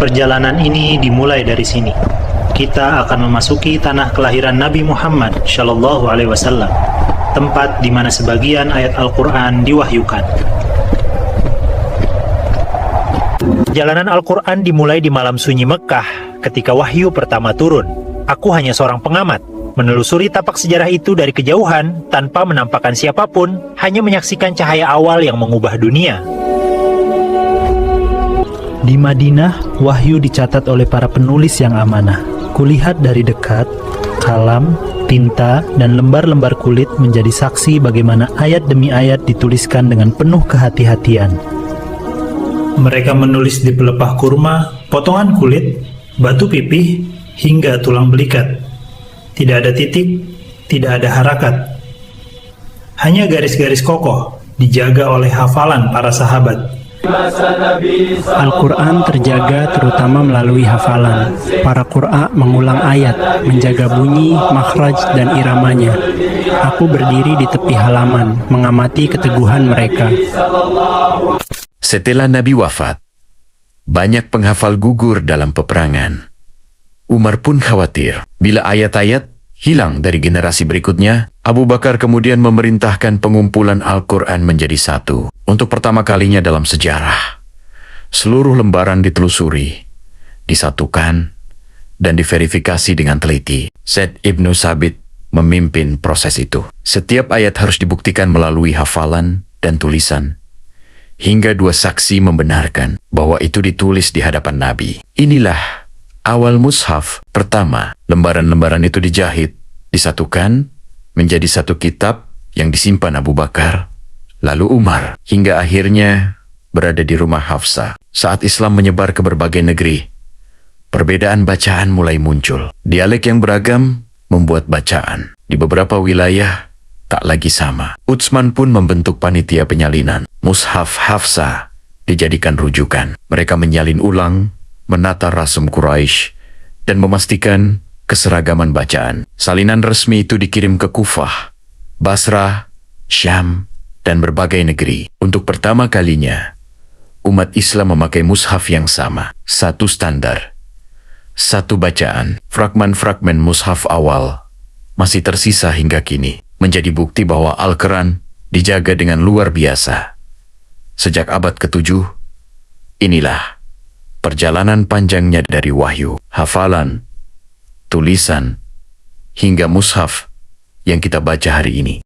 Perjalanan ini dimulai dari sini. Kita akan memasuki tanah kelahiran Nabi Muhammad Shallallahu Alaihi Wasallam, tempat di mana sebagian ayat Al-Quran diwahyukan. Jalanan Al-Quran dimulai di malam sunyi Mekkah ketika wahyu pertama turun. Aku hanya seorang pengamat, menelusuri tapak sejarah itu dari kejauhan tanpa menampakkan siapapun, hanya menyaksikan cahaya awal yang mengubah dunia. Di Madinah, wahyu dicatat oleh para penulis yang amanah. Kulihat dari dekat, kalam, tinta, dan lembar-lembar kulit menjadi saksi bagaimana ayat demi ayat dituliskan dengan penuh kehati-hatian. Mereka menulis di pelepah kurma, potongan kulit, batu pipih, hingga tulang belikat. Tidak ada titik, tidak ada harakat. Hanya garis-garis kokoh, dijaga oleh hafalan para sahabat. Al-Quran terjaga terutama melalui hafalan. Para qur'a mengulang ayat, menjaga bunyi, makhraj, dan iramanya. Aku berdiri di tepi halaman, mengamati keteguhan mereka. Setelah Nabi wafat, banyak penghafal gugur dalam peperangan. Umar pun khawatir bila ayat-ayat hilang dari generasi berikutnya. Abu Bakar kemudian memerintahkan pengumpulan Al-Quran menjadi satu. Untuk pertama kalinya dalam sejarah, seluruh lembaran ditelusuri, disatukan, dan diverifikasi dengan teliti. Zaid ibnu Sabit memimpin proses itu. Setiap ayat harus dibuktikan melalui hafalan dan tulisan, hingga dua saksi membenarkan bahwa itu ditulis di hadapan Nabi. Inilah awal mushaf pertama. Lembaran-lembaran itu dijahit, disatukan, menjadi satu kitab yang disimpan Abu Bakar, lalu Umar, hingga akhirnya berada di rumah Hafsah. Saat Islam menyebar ke berbagai negeri, perbedaan bacaan mulai muncul. Dialek yang beragam membuat bacaan di beberapa wilayah tak lagi sama. Utsman pun membentuk panitia penyalinan. Mushaf Hafsah dijadikan rujukan. Mereka menyalin ulang, menata rasum Quraisy, dan memastikan keseragaman bacaan. Salinan resmi itu dikirim ke Kufah, Basrah, Syam, dan berbagai negeri. Untuk pertama kalinya, umat Islam memakai mushaf yang sama. Satu standar, satu bacaan. Fragmen-fragmen mushaf awal masih tersisa hingga kini, menjadi bukti bahwa Al-Quran dijaga dengan luar biasa. Sejak abad ke-7, inilah perjalanan panjangnya dari wahyu, hafalan, tulisan, hingga mushaf yang kita baca hari ini.